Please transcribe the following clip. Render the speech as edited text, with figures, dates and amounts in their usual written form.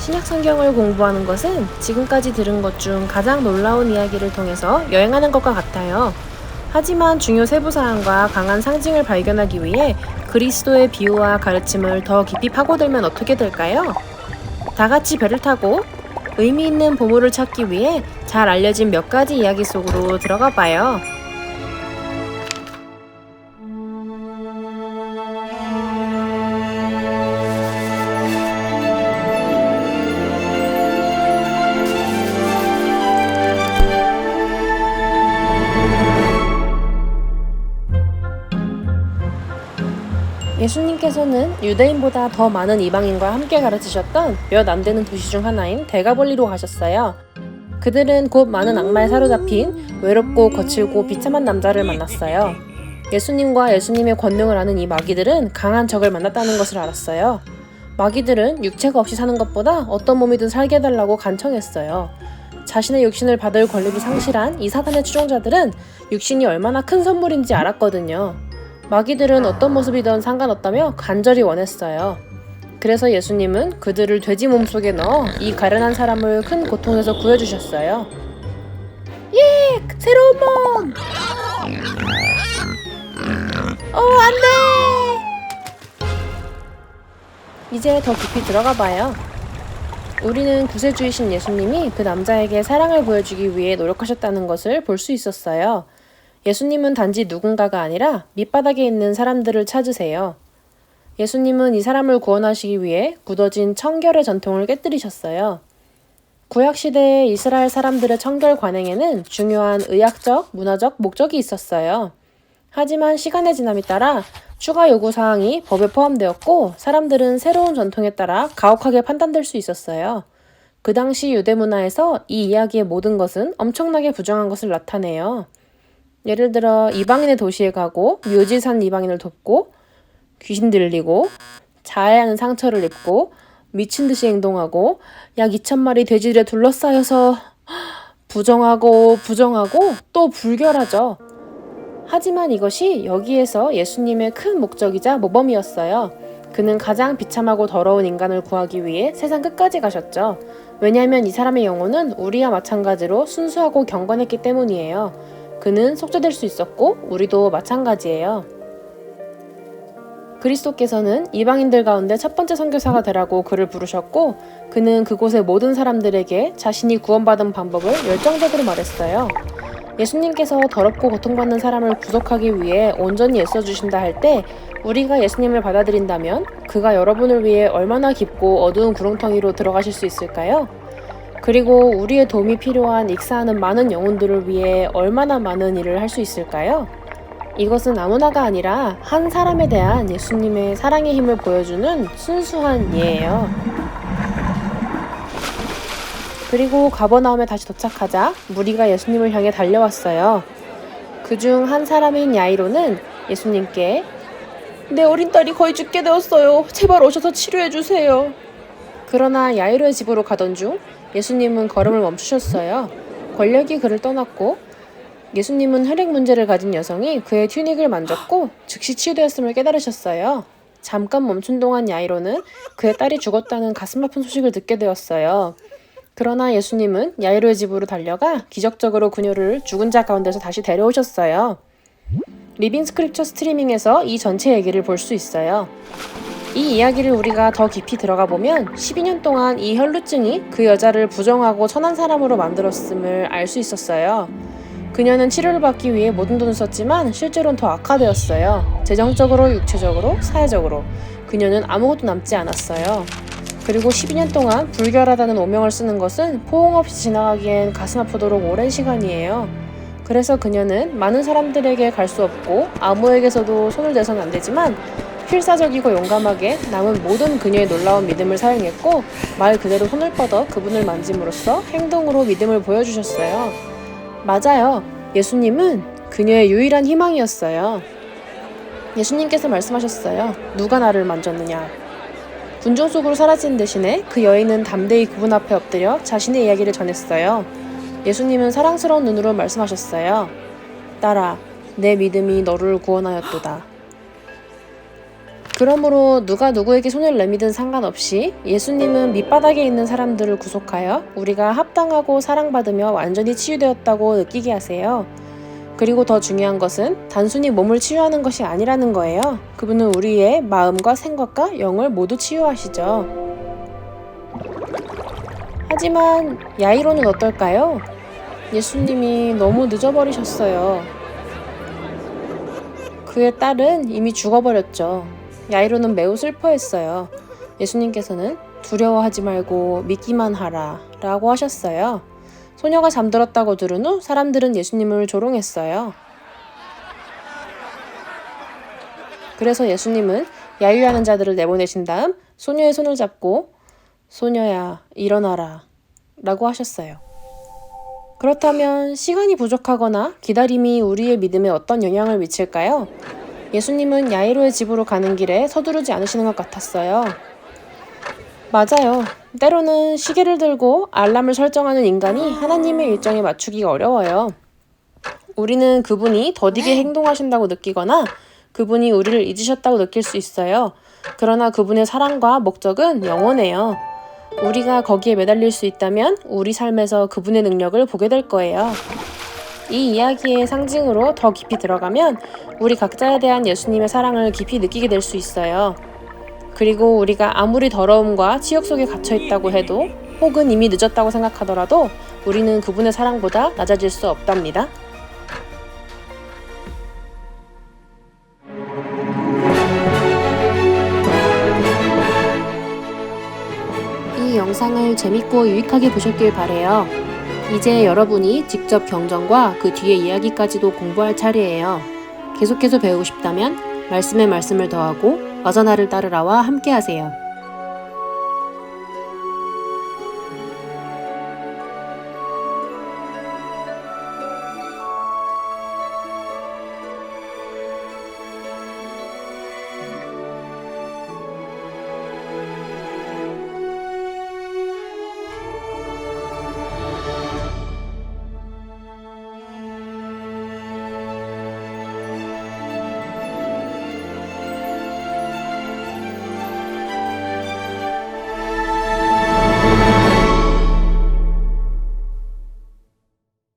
신약 성경을 공부하는 것은 지금까지 들은 것 중 가장 놀라운 이야기를 통해서 여행하는 것과 같아요. 하지만 중요 세부사항과 강한 상징을 발견하기 위해 그리스도의 비유와 가르침을 더 깊이 파고들면 어떻게 될까요? 다 같이 배를 타고 의미 있는 보물을 찾기 위해 잘 알려진 몇 가지 이야기 속으로 들어가 봐요. 예수님께서는 유대인보다 더 많은 이방인과 함께 가르치셨던 몇 안 되는 도시 중 하나인 데가볼리로 가셨어요. 그들은 곧 많은 악마에 사로잡힌 외롭고 거칠고 비참한 남자를 만났어요. 예수님과 예수님의 권능을 아는 이 마귀들은 강한 적을 만났다는 것을 알았어요. 마귀들은 육체가 없이 사는 것보다 어떤 몸이든 살게 해달라고 간청했어요. 자신의 육신을 받을 권리를 상실한 이 사단의 추종자들은 육신이 얼마나 큰 선물인지 알았거든요. 마귀들은 어떤 모습이든 상관없다며 간절히 원했어요. 그래서 예수님은 그들을 돼지 몸속에 넣어 이 가련한 사람을 큰 고통에서 구해주셨어요. 예! 새로운 몸! 안돼! 이제 더 깊이 들어가 봐요. 우리는 구세주이신 예수님이 그 남자에게 사랑을 보여주기 위해 노력하셨다는 것을 볼 수 있었어요. 예수님은 단지 누군가가 아니라 밑바닥에 있는 사람들을 찾으세요. 예수님은 이 사람을 구원하시기 위해 굳어진 청결의 전통을 깨뜨리셨어요. 구약시대의 이스라엘 사람들의 청결 관행에는 중요한 의학적, 문화적 목적이 있었어요. 하지만 시간의 지남에 따라 추가 요구사항이 법에 포함되었고 사람들은 새로운 전통에 따라 가혹하게 판단될 수 있었어요. 그 당시 유대 문화에서 이 이야기의 모든 것은 엄청나게 부정한 것을 나타내요. 예를 들어 이방인의 도시에 가고 묘지 산 이방인을 돕고 귀신 들리고 자해하는 상처를 입고 미친 듯이 행동하고 약 2,000마리 돼지들에 둘러싸여서 부정하고 또 불결하죠. 하지만 이것이 여기에서 예수님의 큰 목적이자 모범이었어요. 그는 가장 비참하고 더러운 인간을 구하기 위해 세상 끝까지 가셨죠. 왜냐하면 이 사람의 영혼은 우리와 마찬가지로 순수하고 경건했기 때문이에요. 그는 속죄될 수 있었고 우리도 마찬가지예요. 그리스도께서는 이방인들 가운데 첫 번째 선교사가 되라고 그를 부르셨고 그는 그곳의 모든 사람들에게 자신이 구원받은 방법을 열정적으로 말했어요. 예수님께서 더럽고 고통받는 사람을 구속하기 위해 온전히 애써주신다 할 때 우리가 예수님을 받아들인다면 그가 여러분을 위해 얼마나 깊고 어두운 구렁텅이로 들어가실 수 있을까요? 그리고 우리의 도움이 필요한 익사하는 많은 영혼들을 위해 얼마나 많은 일을 할 수 있을까요? 이것은 아무나가 아니라 한 사람에 대한 예수님의 사랑의 힘을 보여주는 순수한 예예요. 그리고 가버나움에 다시 도착하자 무리가 예수님을 향해 달려왔어요. 그중 한 사람인 야이로는 예수님께 내 어린 딸이 거의 죽게 되었어요. 제발 오셔서 치료해주세요. 그러나 야이로의 집으로 가던 중 예수님은 걸음을 멈추셨어요. 권력이 그를 떠났고 예수님은 혈액 문제를 가진 여성이 그의 튜닉을 만졌고 즉시 치유되었음을 깨달으셨어요. 잠깐 멈춘 동안 야이로는 그의 딸이 죽었다는 가슴 아픈 소식을 듣게 되었어요. 그러나 예수님은 야이로의 집으로 달려가 기적적으로 그녀를 죽은 자 가운데서 다시 데려오셨어요. 리빙 스크립처 스트리밍에서 이 전체 얘기를 볼 수 있어요. 이 이야기를 우리가 더 깊이 들어가 보면 12년 동안 이 혈루증이 그 여자를 부정하고 천한 사람으로 만들었음을 알 수 있었어요. 그녀는 치료를 받기 위해 모든 돈을 썼지만 실제로는 더 악화되었어요. 재정적으로, 육체적으로, 사회적으로. 그녀는 아무것도 남지 않았어요. 그리고 12년 동안 불결하다는 오명을 쓰는 것은 포옹 없이 지나가기엔 가슴 아프도록 오랜 시간이에요. 그래서 그녀는 많은 사람들에게 갈 수 없고 아무에게서도 손을 대서는 안 되지만 필사적이고 용감하게 남은 모든 그녀의 놀라운 믿음을 사용했고 말 그대로 손을 뻗어 그분을 만짐으로써 행동으로 믿음을 보여주셨어요. 맞아요. 예수님은 그녀의 유일한 희망이었어요. 예수님께서 말씀하셨어요. 누가 나를 만졌느냐. 군중 속으로 사라지는 대신에 그 여인은 담대히 그분 앞에 엎드려 자신의 이야기를 전했어요. 예수님은 사랑스러운 눈으로 말씀하셨어요. 딸아, 내 믿음이 너를 구원하였도다. 그러므로 누가 누구에게 손을 내미든 상관없이 예수님은 밑바닥에 있는 사람들을 구속하여 우리가 합당하고 사랑받으며 완전히 치유되었다고 느끼게 하세요. 그리고 더 중요한 것은 단순히 몸을 치유하는 것이 아니라는 거예요. 그분은 우리의 마음과 생각과 영을 모두 치유하시죠. 하지만 야이로는 어떨까요? 예수님이 너무 늦어버리셨어요. 그의 딸은 이미 죽어버렸죠. 야이로는 매우 슬퍼했어요. 예수님께서는 두려워하지 말고 믿기만 하라 라고 하셨어요. 소녀가 잠들었다고 들은 후 사람들은 예수님을 조롱했어요. 그래서 예수님은 야유하는 자들을 내보내신 다음 소녀의 손을 잡고 소녀야 일어나라 라고 하셨어요. 그렇다면 시간이 부족하거나 기다림이 우리의 믿음에 어떤 영향을 미칠까요? 예수님은 야이로의 집으로 가는 길에 서두르지 않으시는 것 같았어요. 맞아요. 때로는 시계를 들고 알람을 설정하는 인간이 하나님의 일정에 맞추기가 어려워요. 우리는 그분이 더디게 행동하신다고 느끼거나 그분이 우리를 잊으셨다고 느낄 수 있어요. 그러나 그분의 사랑과 목적은 영원해요. 우리가 거기에 매달릴 수 있다면 우리 삶에서 그분의 능력을 보게 될 거예요. 이 이야기의 상징으로 더 깊이 들어가면 우리 각자에 대한 예수님의 사랑을 깊이 느끼게 될 수 있어요. 그리고 우리가 아무리 더러움과 치욕 속에 갇혀 있다고 해도 혹은 이미 늦었다고 생각하더라도 우리는 그분의 사랑보다 낮아질 수 없답니다. 이 영상을 재밌고 유익하게 보셨길 바래요. 이제 여러분이 직접 경전과 그 뒤의 이야기까지도 공부할 차례예요. 계속해서 배우고 싶다면 말씀에 말씀을 더하고 어서 나를 따르라와 함께하세요.